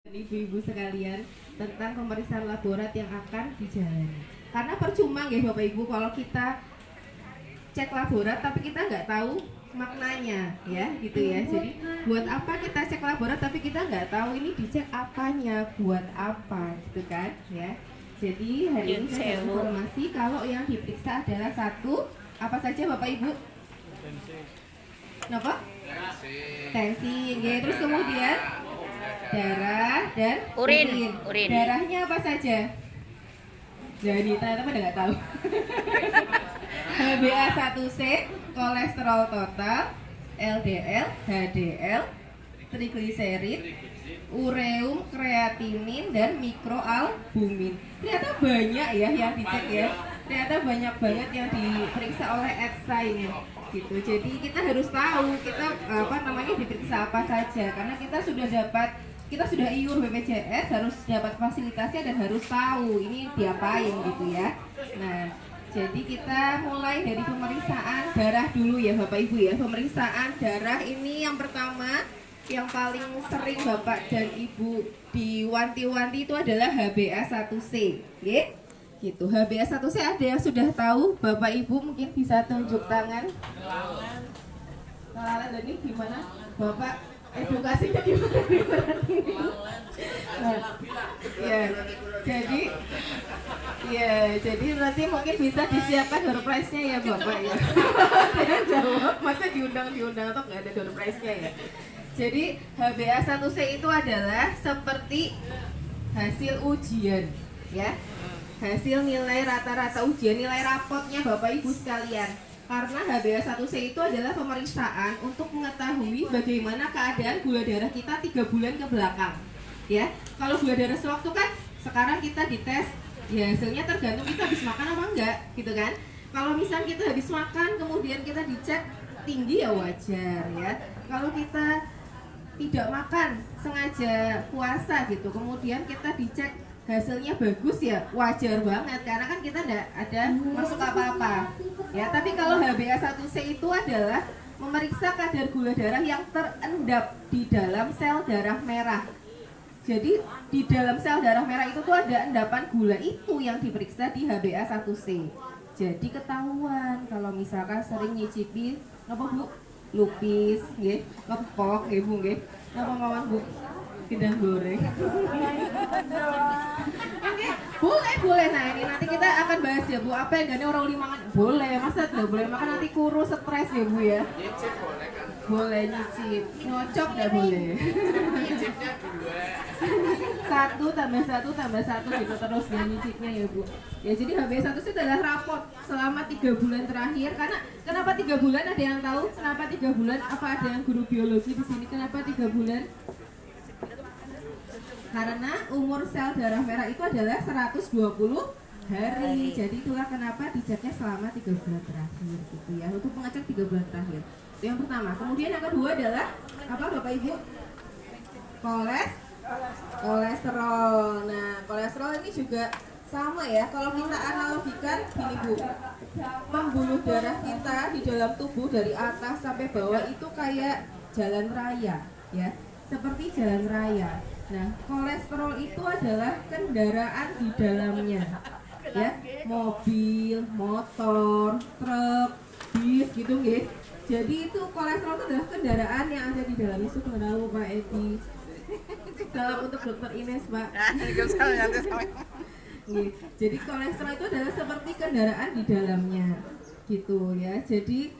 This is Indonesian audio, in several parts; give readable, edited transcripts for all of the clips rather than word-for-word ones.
Ibu-ibu sekalian tentang pemeriksaan laborat yang akan dijalani. Karena percuma ya Bapak Ibu kalau kita cek laborat tapi kita nggak tahu maknanya ya gitu ya. Jadi buat apa kita cek laborat tapi kita nggak tahu ini dicek apanya, buat apa gitu kan ya. Jadi hari ini saya informasi kalau yang diperiksa adalah satu apa saja Bapak Ibu? Kenapa? Tensi. Terus kemudian darah dan urin. Darahnya apa saja? Jadi ternyata pada nggak tahu. HbA1c, kolesterol total, LDL, HDL, trigliserid, ureum, kreatinin, dan mikroalbumin. Ternyata banyak ya yang dicek ya. Ternyata banyak banget yang diperiksa oleh ETSA ini. Gitu. Jadi kita harus tahu kita diperiksa apa saja karena kita sudah iur BPJS, harus dapat fasilitasnya dan harus tahu ini diapain gitu ya. Nah, jadi kita mulai dari pemeriksaan darah dulu ya Bapak Ibu ya. Pemeriksaan darah ini yang pertama yang paling sering Bapak dan Ibu diwanti-wanti itu adalah HbA1c, ya. Gitu. HbA1c ada yang sudah tahu? Bapak Ibu mungkin bisa tunjuk tangan. Kelalen ini gimana? Bapak edukasinya gimana? Nah, jadi nanti mungkin bisa disiapkan door prize-nya ya Bapak ya. Dia jawab, masa diundang atau nggak ada door prize-nya ya. Jadi HbA1c itu adalah seperti hasil ujian ya. Hasil nilai rata-rata ujian, nilai rapotnya Bapak Ibu sekalian. Karena HbA1c itu adalah pemeriksaan untuk mengetahui bagaimana keadaan gula darah kita 3 bulan ke belakang. Ya, kalau gula darah sewaktu kan sekarang kita dites, ya hasilnya tergantung kita habis makan apa enggak, gitu kan? Kalau misal kita habis makan kemudian kita dicek tinggi ya wajar ya. Kalau kita tidak makan sengaja puasa gitu, kemudian kita dicek hasilnya bagus ya wajar banget karena kan kita tidak ada masuk apa-apa ya. Tapi kalau HbA1c itu adalah memeriksa kadar gula darah yang terendap di dalam sel darah merah. Jadi di dalam sel darah merah itu tuh ada endapan gula, itu yang diperiksa di HbA1c. Jadi ketahuan kalau misalkan sering nyicipi apa Bu? Lupis nggih, kepok nggih Bu nggih. Napa mawon Bu? Pindang goreng. Boleh. Nah ini nanti kita akan bahas ya Bu, apa yang gane orang uli makan. Boleh, masa tidak boleh makan nanti kurus stres ya Bu ya. Nyicip boleh kan? Boleh nyicip, ngocok nggak boleh. Nyicipnya 2. 1 + 1 + 1 gitu terus ya nyicipnya ya Bu. Ya jadi HbA1c adalah raport selama 3 bulan terakhir. Karena kenapa 3 bulan, ada yang tahu kenapa 3 bulan? Apa ada yang guru biologi di sini? Kenapa 3 bulan? Karena umur sel darah merah itu adalah 120 hari. Jadi itulah kenapa diceknya selama 3 bulan terakhir gitu ya, untuk mengecek 3 bulan terakhir. Itu yang pertama. Kemudian yang kedua adalah apa Bapak Ibu? Kolesterol. Nah, kolesterol ini juga sama ya. Kalau kita analogikan gini Bu, pembuluh darah kita di dalam tubuh dari atas sampai bawah itu kayak jalan raya ya, seperti jalan raya. Nah, kolesterol itu adalah kendaraan di dalamnya, ya, mobil, motor, truk, bis, gitu, gitu. Jadi itu kolesterol itu adalah kendaraan yang ada di dalam itu. Kenal Pak Edi. Salam untuk Dokter Ines, Pak. Jadi kolesterol itu adalah seperti kendaraan di dalamnya, gitu ya. Jadi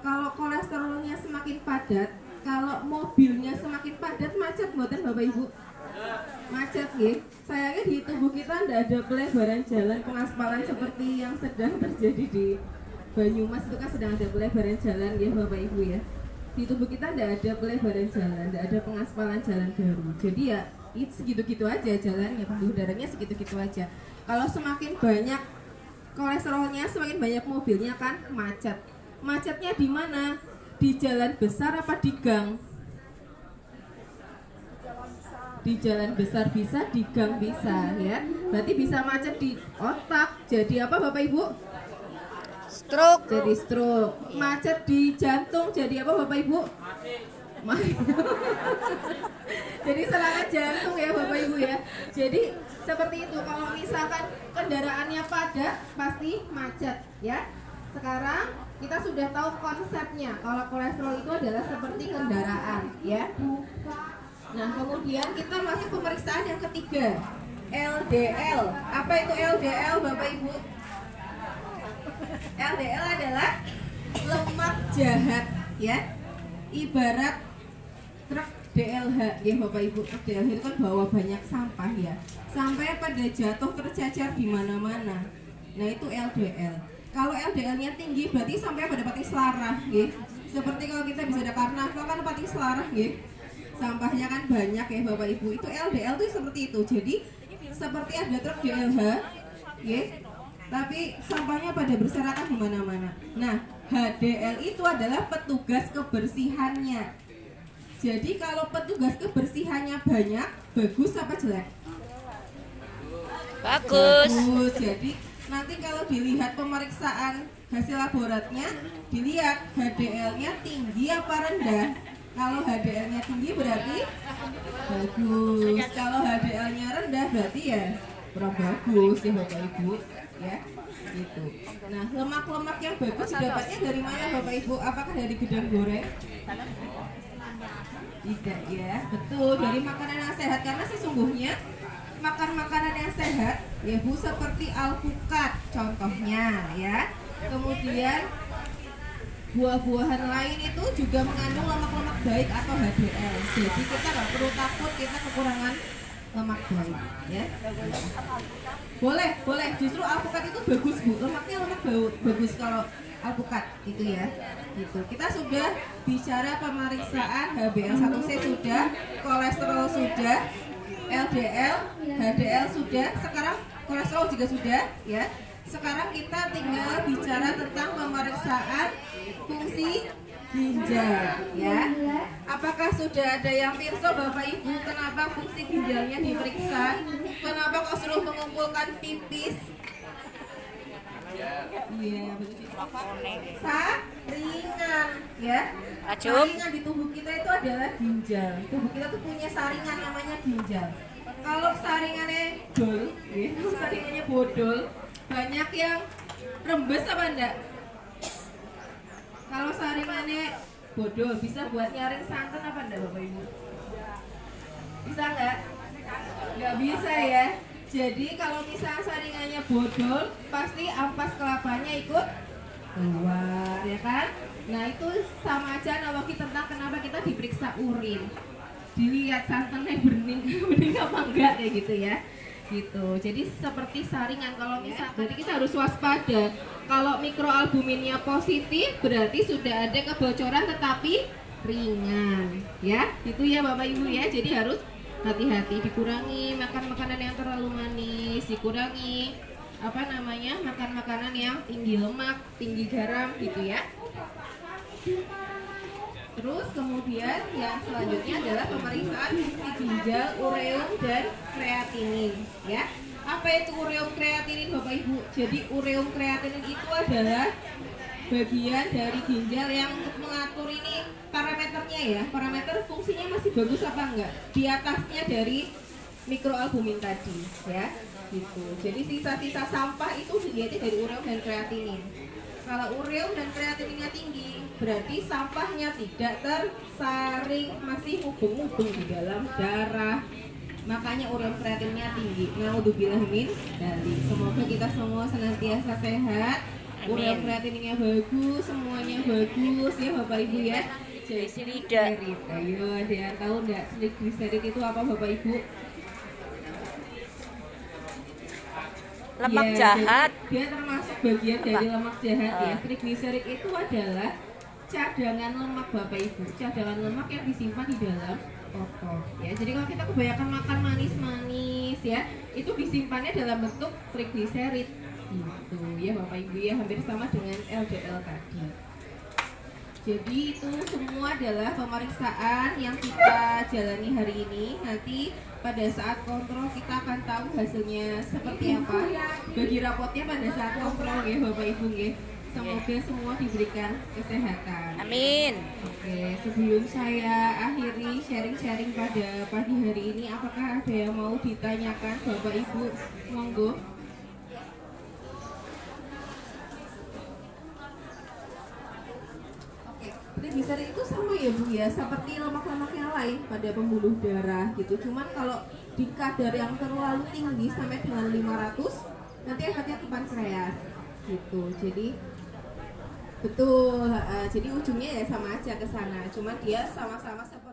kalau kolesterolnya semakin padat, kalau mobilnya semakin padat, macet mboten Bapak Ibu? Macet nggih. Sayangnya di tubuh kita tidak ada pelebaran jalan pengaspalan seperti yang sedang terjadi di Banyumas. Itu kan sedang ada pelebaran jalan ya Bapak Ibu ya. Di tubuh kita tidak ada pelebaran jalan, tidak ada pengaspalan jalan baru. Jadi ya itu segitu-gitu aja jalannya, pembuluh darahnya segitu-gitu aja. Kalau semakin banyak kolesterolnya, semakin banyak mobilnya kan macet. Macetnya di mana? Di jalan besar apa di gang? Di jalan besar bisa, di gang bisa ya. Berarti bisa macet di otak. Jadi apa Bapak Ibu? Stroke. Jadi stroke. Macet di jantung jadi apa Bapak Ibu? Mati. Jadi serangan jantung ya Bapak Ibu ya. Jadi seperti itu, kalau misalkan kendaraannya padat pasti macet ya. Sekarang kita sudah tahu konsepnya, kalau kolesterol itu adalah seperti kendaraan ya. Nah kemudian kita masuk pemeriksaan yang ketiga, LDL. Apa itu LDL Bapak Ibu? LDL adalah lemak jahat ya. Ibarat truk DLH ya Bapak Ibu. Truk DLH itu kan bawa banyak sampah ya, sampai pada jatuh tercecer di mana-mana. Nah itu LDL. Kalau LDL-nya tinggi berarti sampai pada pati selarah ya. Seperti kalau kita bisa ada karnaval kan pati selarah ya. Sampahnya kan banyak ya Bapak Ibu. Itu LDL tuh seperti itu. Jadi seperti ada truk DLH ya, tapi sampahnya pada berserakan di mana-mana. Nah, HDL itu adalah petugas kebersihannya. Jadi kalau petugas kebersihannya banyak, bagus apa jelek? Bagus. Bagus. Jadi nanti kalau dilihat pemeriksaan hasil laboratnya, dilihat HDL-nya tinggi apa rendah. Kalau HDL-nya tinggi berarti bagus. Kalau HDL-nya rendah berarti ya kurang bagus ya Bapak Ibu ya. Gitu. Nah, lemak-lemak yang bagus dapatnya dari mana Bapak Ibu? Apakah dari gedang goreng? Tidak ya, betul, dari makanan yang sehat. Karena sesungguhnya makan makanan yang sehat ya Bu, seperti alpukat contohnya ya. Kemudian buah-buahan lain itu juga mengandung lemak-lemak baik atau HDL. Jadi kita nggak perlu takut kita kekurangan lemak baik ya. Boleh, justru alpukat itu bagus Bu, lemaknya lemak bagus kalau alpukat itu ya. Gitu. Kita sudah bicara pemeriksaan HbA1c sudah, kolesterol sudah, LDL, HDL sudah, sekarang kolesterol juga sudah ya. Sekarang kita tinggal bicara tentang pemeriksaan fungsi ginjal ya. Apakah sudah ada yang pirsa Bapak Ibu kenapa fungsi ginjalnya diperiksa? Kenapa kok suruh mengumpulkan pipis? Iya, begitu. Saringan ya. Saringan di tubuh kita itu adalah ginjal. Tubuh kita tuh punya saringan namanya ginjal. Kalau saringannya bodol, ya, saringannya bodol, banyak yang rembes apa enggak? Kalau saringannya bodol bisa buat nyaring santan apa enggak Bapak Ibu? Bisa enggak? Enggak bisa ya. Jadi kalau misalnya saringannya bodol, pasti ampas kelapanya ikut keluar ya kan? Nah itu sama aja analogi tentang kenapa kita diperiksa urin. Dilihat santannya bening apa enggak kayak gitu ya. Gitu. Jadi seperti saringan, kalau misalnya berarti kita harus waspada. Kalau mikroalbuminnya positif berarti sudah ada kebocoran tetapi ringan ya. Itu ya Bapak Ibu ya. Jadi harus hati-hati, dikurangi makan makanan yang terlalu manis, dikurangi makan makanan yang tinggi lemak, tinggi garam gitu ya. Terus kemudian yang selanjutnya adalah pemeriksaan fungsi ginjal, ureum dan kreatinin ya. Apa itu ureum kreatinin Bapak Ibu? Jadi ureum kreatinin itu adalah bagian dari ginjal yang untuk mengatur ini parameternya ya. Parameter fungsinya masih bagus apa enggak? Di atasnya dari mikroalbumin tadi ya. Gitu. Jadi sisa-sisa sampah itu dilihatnya dari ureum dan kreatinin. Kalau ureum dan kreatininnya tinggi, berarti sampahnya tidak tersaring, masih mubeng-mubeng di dalam darah. Makanya ureum kreatininnya tinggi. Naudzubillah min dzalik. Semoga kita semua senantiasa sehat. Ureum kreatininnya bagus, semuanya bagus ya Bapak Ibu ya. Triglycerid. Ayo, ada yang tahu enggak triglycerid itu apa Bapak Ibu? Lemak jahat. Dia termasuk bagian dari lemak jahat ya. Triglycerid itu adalah cadangan lemak Bapak Ibu. Cadangan lemak yang disimpan di dalam otot ya. Jadi kalau kita kebanyakan makan manis-manis ya, itu disimpannya dalam bentuk triglycerid gitu ya Bapak Ibu ya, hampir sama dengan LDL tadi. Jadi itu semua adalah pemeriksaan yang kita jalani hari ini. Nanti pada saat kontrol kita akan tahu hasilnya seperti apa. Bagi rapotnya pada saat kontrol ya Bapak Ibu ya. Semoga semua diberikan kesehatan. Amin. Oke, sebelum saya akhiri sharing-sharing pada pagi hari ini, apakah ada yang mau ditanyakan Bapak Ibu? Monggo. Oke, triglyceride itu sama ya Bu ya, seperti lemak-lemak yang lain pada pembuluh darah gitu. Cuman kalau di kadar yang terlalu tinggi sampai dengan 500, nanti efeknya ke pankreas gitu. Jadi betul, jadi ujungnya ya sama aja ke sana. Cuman dia sama-sama seperti